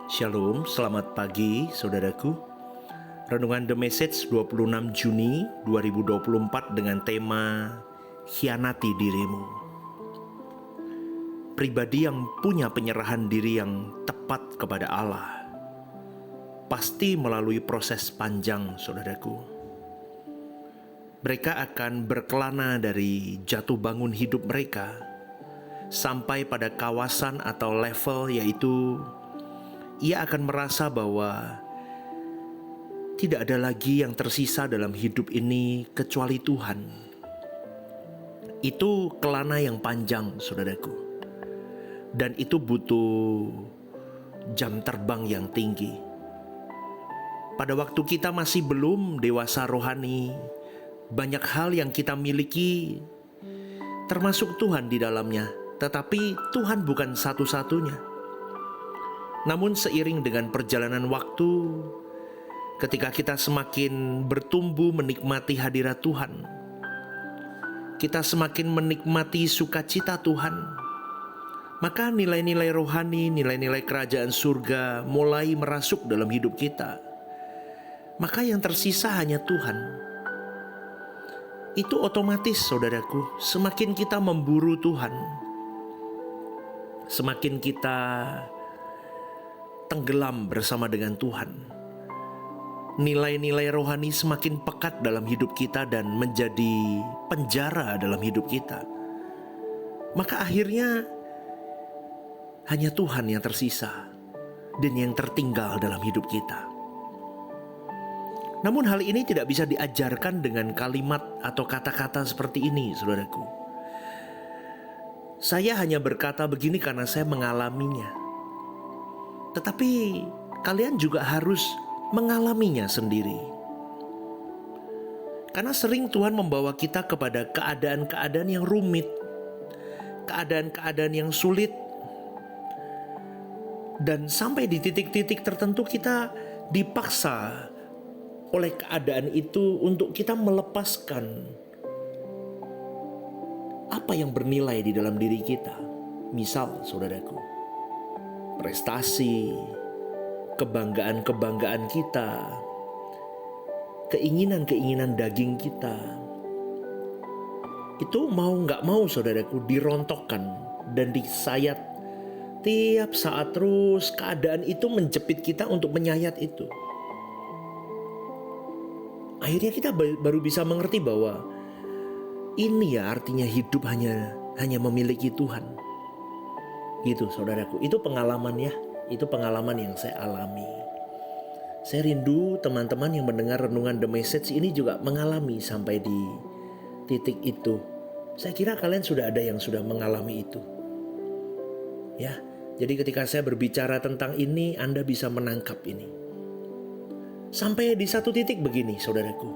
Shalom, selamat pagi saudaraku. Renungan The Message 26 Juni 2024 dengan tema Hianati Dirimu. Pribadi yang punya penyerahan diri yang tepat kepada Allah pasti melalui proses panjang, saudaraku. Mereka akan berkelana dari jatuh bangun hidup mereka sampai pada kawasan atau level, yaitu ia akan merasa bahwa tidak ada lagi yang tersisa dalam hidup ini kecuali Tuhan. Itu kelana yang panjang, saudaraku. Dan itu butuh jam terbang yang tinggi. Pada waktu kita masih belum dewasa rohani, banyak hal yang kita miliki, termasuk Tuhan di dalamnya. Tetapi Tuhan bukan satu-satunya. Namun seiring dengan perjalanan waktu, ketika kita semakin bertumbuh menikmati hadirat Tuhan, kita semakin menikmati sukacita Tuhan, maka nilai-nilai rohani, nilai-nilai kerajaan surga mulai merasuk dalam hidup kita. Maka yang tersisa hanya Tuhan. Itu otomatis, saudaraku, semakin kita memburu Tuhan, semakin kita tenggelam bersama dengan Tuhan, nilai-nilai rohani semakin pekat dalam hidup kita dan menjadi penjara dalam hidup kita. Maka akhirnya hanya Tuhan yang tersisa dan yang tertinggal dalam hidup kita. Namun hal ini tidak bisa diajarkan dengan kalimat atau kata-kata seperti ini, saudaraku. Saya hanya berkata begini karena saya mengalaminya. Tetapi kalian juga harus mengalaminya sendiri. Karena sering Tuhan membawa kita kepada keadaan-keadaan yang rumit, keadaan-keadaan yang sulit. Dan sampai di titik-titik tertentu kita dipaksa oleh keadaan itu untuk kita melepaskan apa yang bernilai di dalam diri kita. Misal, saudaraku, prestasi, kebanggaan-kebanggaan kita, keinginan-keinginan daging kita, itu mau gak mau, saudaraku, dirontokkan dan disayat tiap saat. Terus keadaan itu menjepit kita untuk menyayat itu. Akhirnya kita baru bisa mengerti bahwa ini ya artinya hidup hanya memiliki Tuhan. Gitu, saudaraku. Itu pengalaman ya. Itu pengalaman yang saya alami. Saya rindu teman-teman yang mendengar renungan The Message ini juga mengalami sampai di titik itu. Saya kira kalian sudah ada yang sudah mengalami itu. Ya, jadi ketika saya berbicara tentang ini, Anda bisa menangkap ini. Sampai di satu titik begini, saudaraku.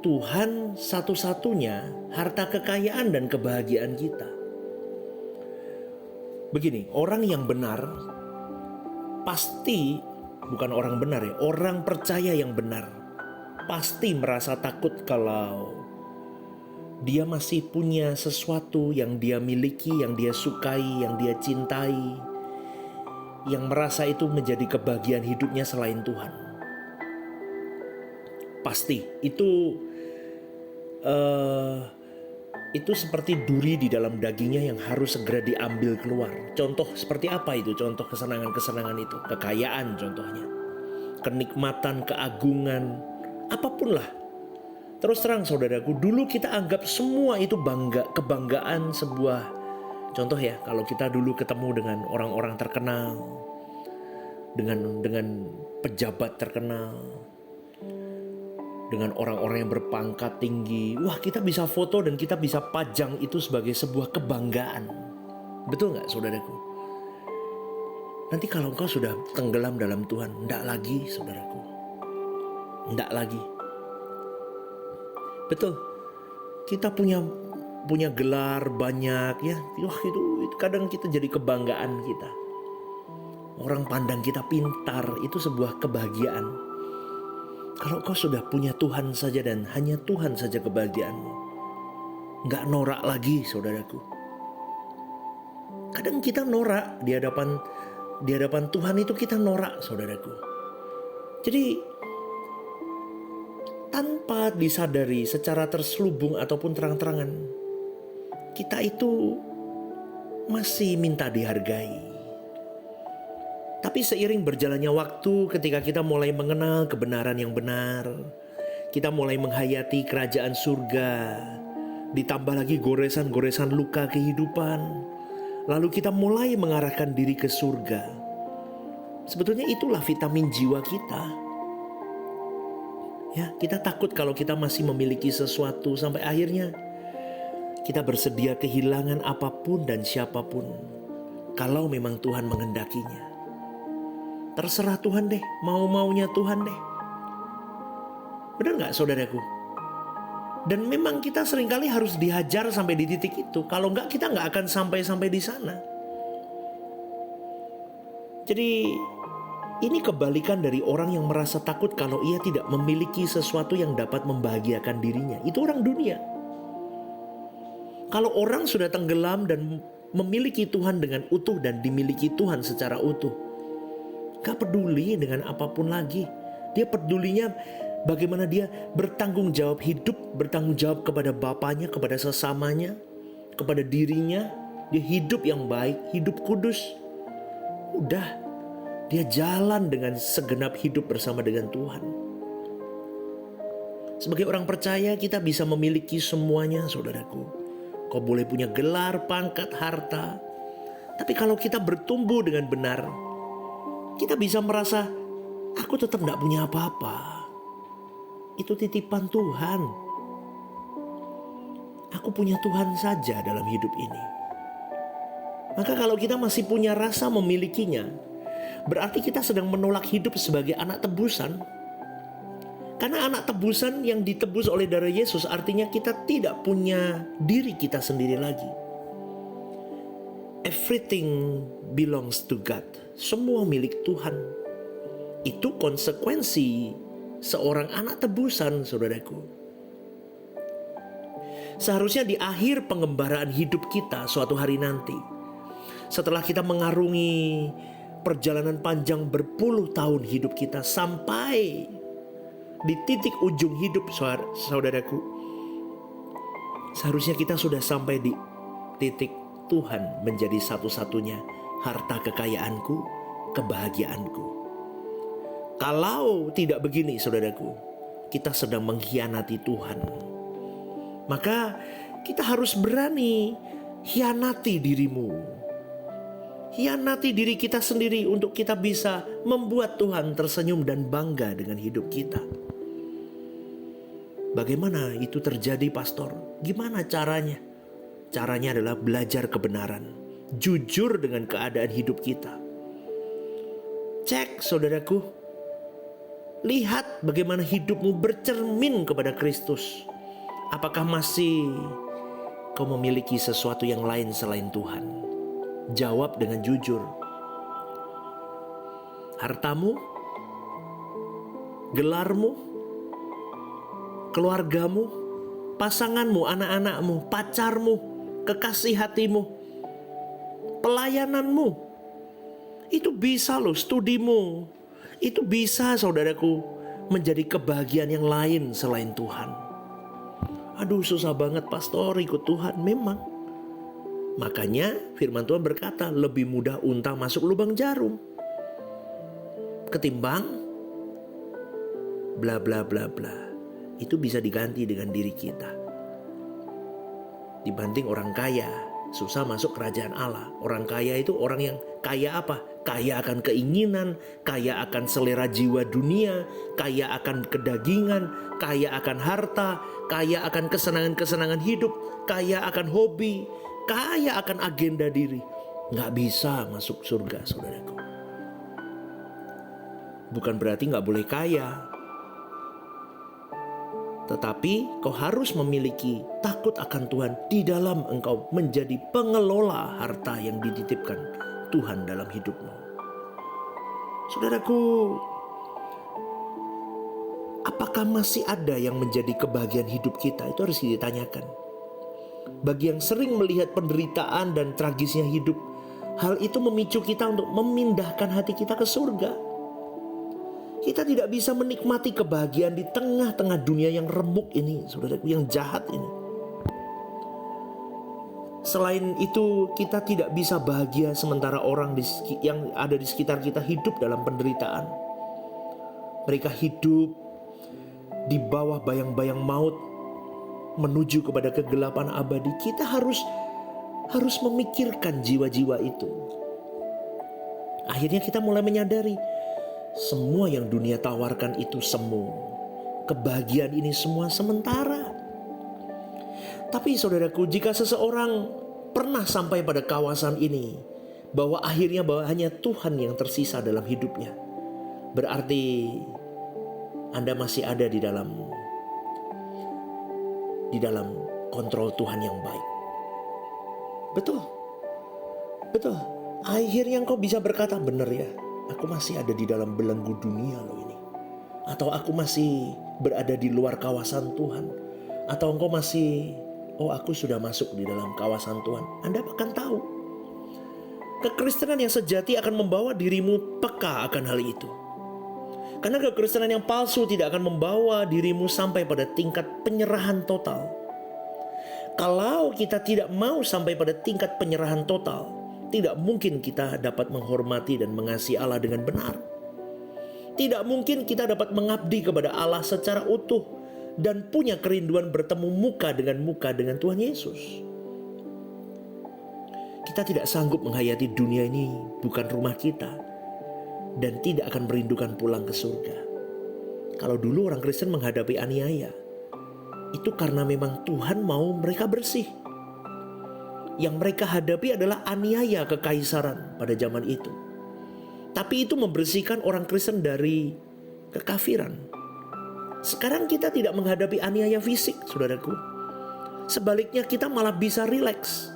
Tuhan satu-satunya harta kekayaan dan kebahagiaan kita. Begini, orang yang benar pasti, bukan orang benar ya, orang percaya yang benar pasti merasa takut kalau dia masih punya sesuatu yang dia miliki, yang dia sukai, yang dia cintai, yang merasa itu menjadi kebahagiaan hidupnya selain Tuhan. Pasti itu seperti duri di dalam dagingnya yang harus segera diambil keluar. Contoh seperti apa itu? Contoh kesenangan-kesenangan itu, kekayaan contohnya, kenikmatan, keagungan, apapun lah. Terus terang, saudaraku, dulu kita anggap semua itu kebanggaan sebuah. Contoh ya, kalau kita dulu ketemu dengan orang-orang terkenal, dengan pejabat terkenal, dengan orang-orang yang berpangkat tinggi, wah, kita bisa foto dan kita bisa pajang itu sebagai sebuah kebanggaan. Betul gak, saudaraku? Nanti kalau engkau sudah tenggelam dalam Tuhan, enggak lagi, saudaraku. Enggak lagi. Betul. Kita punya gelar banyak ya. Wah, itu kadang kita jadi kebanggaan kita. Orang pandang kita pintar, itu sebuah kebahagiaan. Kalau kau sudah punya Tuhan saja dan hanya Tuhan saja kebahagiaanmu, gak norak lagi, saudaraku. Kadang kita norak di hadapan di hadapan Tuhan itu kita norak, saudaraku. Jadi tanpa disadari secara terselubung ataupun terang-terangan, kita itu masih minta dihargai. Tapi seiring berjalannya waktu, ketika kita mulai mengenal kebenaran yang benar, kita mulai menghayati kerajaan surga, ditambah lagi goresan-goresan luka kehidupan, lalu kita mulai mengarahkan diri ke surga. Sebetulnya itulah vitamin jiwa kita. Ya, kita takut kalau kita masih memiliki sesuatu sampai akhirnya kita bersedia kehilangan apapun dan siapapun kalau memang Tuhan menghendakinya. Terserah Tuhan deh, mau-maunya Tuhan deh. Benar gak saudaraku? Dan memang kita seringkali harus dihajar sampai di titik itu. Kalau enggak, kita gak akan sampai di sana. Jadi ini kebalikan dari orang yang merasa takut kalau ia tidak memiliki sesuatu yang dapat membahagiakan dirinya. Itu orang dunia. Kalau orang sudah tenggelam dan memiliki Tuhan dengan utuh dan dimiliki Tuhan secara utuh, gak peduli dengan apapun lagi. Dia pedulinya bagaimana dia bertanggung jawab hidup, bertanggung jawab kepada Bapaknya, kepada sesamanya, kepada dirinya. Dia hidup yang baik, hidup kudus. Udah, dia jalan dengan segenap hidup bersama dengan Tuhan. Sebagai orang percaya, kita bisa memiliki semuanya, saudaraku. Kau boleh punya gelar, pangkat, harta. Tapi kalau kita bertumbuh dengan benar, kita bisa merasa, aku tetap gak punya apa-apa. Itu titipan Tuhan. Aku punya Tuhan saja dalam hidup ini. Maka kalau kita masih punya rasa memilikinya, berarti kita sedang menolak hidup sebagai anak tebusan. Karena anak tebusan yang ditebus oleh darah Yesus artinya kita tidak punya diri kita sendiri lagi. Everything belongs to God. Semua milik Tuhan. Itu konsekuensi seorang anak tebusan, saudaraku. Seharusnya di akhir pengembaraan hidup kita suatu hari nanti, setelah kita mengarungi perjalanan panjang berpuluh tahun hidup kita sampai di titik ujung hidup, saudaraku, seharusnya kita sudah sampai di titik Tuhan menjadi satu-satunya harta kekayaanku, kebahagiaanku. Kalau tidak begini, saudaraku, kita sedang mengkhianati Tuhan. Maka kita harus berani hianati dirimu. Hianati diri kita sendiri untuk kita bisa membuat Tuhan tersenyum dan bangga dengan hidup kita. Bagaimana itu terjadi, pastor? Gimana caranya? Caranya adalah belajar kebenaran, jujur dengan keadaan hidup kita. Cek, saudaraku, lihat bagaimana hidupmu bercermin kepada Kristus. Apakah masih kau memiliki sesuatu yang lain selain Tuhan? Jawab dengan jujur. Hartamu, gelarmu, keluargamu, pasanganmu, anak-anakmu, pacarmu, kekasih hatimu, pelayananmu, itu bisa loh, studimu, itu bisa, saudaraku, menjadi kebahagiaan yang lain selain Tuhan. Aduh, susah banget pastor ikut Tuhan. Memang. Makanya firman Tuhan berkata, lebih mudah unta masuk lubang jarum ketimbang bla bla bla bla. Itu bisa diganti dengan diri kita. Dibanding orang kaya, susah masuk kerajaan Allah. Orang kaya itu orang yang kaya apa? Kaya akan keinginan, kaya akan selera jiwa dunia, kaya akan kedagingan, kaya akan harta, kaya akan kesenangan-kesenangan hidup, kaya akan hobi, kaya akan agenda diri. Nggak bisa masuk surga, saudaraku. Bukan berarti nggak boleh kaya. Tetapi kau harus memiliki takut akan Tuhan di dalam engkau menjadi pengelola harta yang dititipkan Tuhan dalam hidupmu. Saudaraku, apakah masih ada yang menjadi kebahagiaan hidup kita? Itu harus ditanyakan. Bagi yang sering melihat penderitaan dan tragisnya hidup, hal itu memicu kita untuk memindahkan hati kita ke surga. Kita tidak bisa menikmati kebahagiaan di tengah-tengah dunia yang remuk ini, saudaraku, yang jahat ini. Selain itu, kita tidak bisa bahagia sementara orang yang ada di sekitar kita hidup dalam penderitaan. Mereka hidup di bawah bayang-bayang maut menuju kepada kegelapan abadi. Kita harus memikirkan jiwa-jiwa itu. Akhirnya kita mulai menyadari semua yang dunia tawarkan itu semu. Kebahagiaan ini semua sementara. Tapi saudaraku, jika seseorang pernah sampai pada kawasan ini, bahwa hanya Tuhan yang tersisa dalam hidupnya, berarti Anda masih ada di dalam kontrol Tuhan yang baik. Betul. Akhirnya engkau bisa berkata, benar ya, aku masih ada di dalam belenggu dunia loh ini. Atau aku masih berada di luar kawasan Tuhan. Atau engkau masih, aku sudah masuk di dalam kawasan Tuhan. Anda akan tahu. Kekristenan yang sejati akan membawa dirimu peka akan hal itu. Karena kekristenan yang palsu tidak akan membawa dirimu sampai pada tingkat penyerahan total. Kalau kita tidak mau sampai pada tingkat penyerahan total, tidak mungkin kita dapat menghormati dan mengasihi Allah dengan benar. Tidak mungkin kita dapat mengabdi kepada Allah secara utuh dan punya kerinduan bertemu muka dengan Tuhan Yesus. Kita tidak sanggup menghayati dunia ini bukan rumah kita, dan tidak akan merindukan pulang ke surga. Kalau dulu orang Kristen menghadapi aniaya, itu karena memang Tuhan mau mereka bersih. Yang mereka hadapi adalah aniaya kekaisaran pada zaman itu. Tapi itu membersihkan orang Kristen dari kekafiran. Sekarang kita tidak menghadapi aniaya fisik, saudaraku. Sebaliknya kita malah bisa rileks.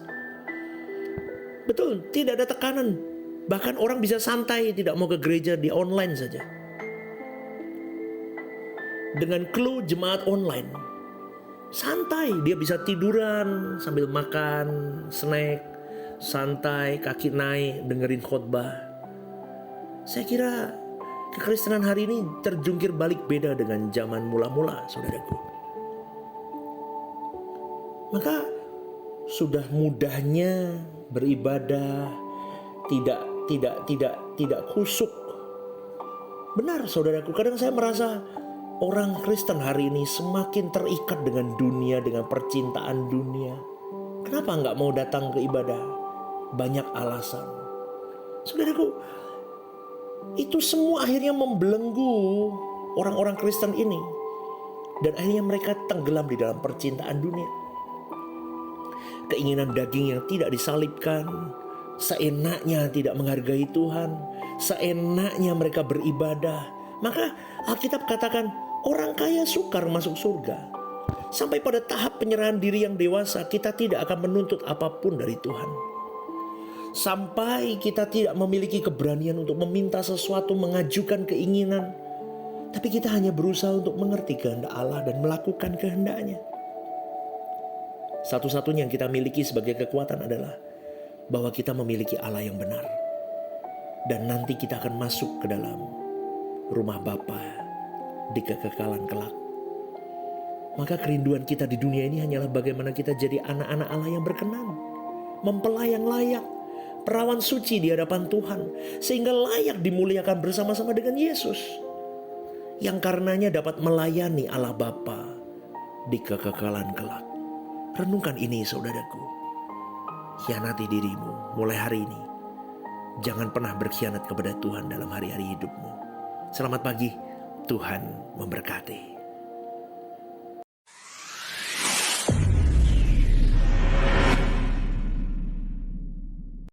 Betul, tidak ada tekanan. Bahkan orang bisa santai, tidak mau ke gereja, di online saja. Dengan clue jemaat online, santai, dia bisa tiduran sambil makan snack, santai, kaki naik, dengerin khotbah. Saya kira kekristenan hari ini terjungkir balik beda dengan zaman mula-mula, saudaraku. Maka sudah mudahnya beribadah, tidak khusyuk. Benar, saudaraku, kadang saya merasa orang Kristen hari ini semakin terikat dengan dunia, dengan percintaan dunia. Kenapa nggak mau datang ke ibadah? Banyak alasan. Saudaraku, itu semua akhirnya membelenggu orang-orang Kristen ini. Dan akhirnya mereka tenggelam di dalam percintaan dunia. Keinginan daging yang tidak disalibkan, seenaknya tidak menghargai Tuhan, seenaknya mereka beribadah. Maka Alkitab katakan orang kaya sukar masuk surga. Sampai pada tahap penyerahan diri yang dewasa, kita tidak akan menuntut apapun dari Tuhan. Sampai kita tidak memiliki keberanian untuk meminta sesuatu, mengajukan keinginan, tapi kita hanya berusaha untuk mengerti kehendak Allah dan melakukan kehendaknya. Satu-satunya yang kita miliki sebagai kekuatan adalah bahwa kita memiliki Allah yang benar. Dan nanti kita akan masuk ke dalam rumah Bapa di kekekalan kelak. Maka kerinduan kita di dunia ini hanyalah bagaimana kita jadi anak-anak Allah yang berkenan, mempelai yang layak, perawan suci di hadapan Tuhan, sehingga layak dimuliakan bersama-sama dengan Yesus, yang karenanya dapat melayani Allah Bapa di kekekalan kelak. Renungkan ini, saudaraku. Khianati dirimu mulai hari ini. Jangan pernah berkhianat kepada Tuhan dalam hari-hari hidupmu. Selamat pagi, Tuhan memberkati.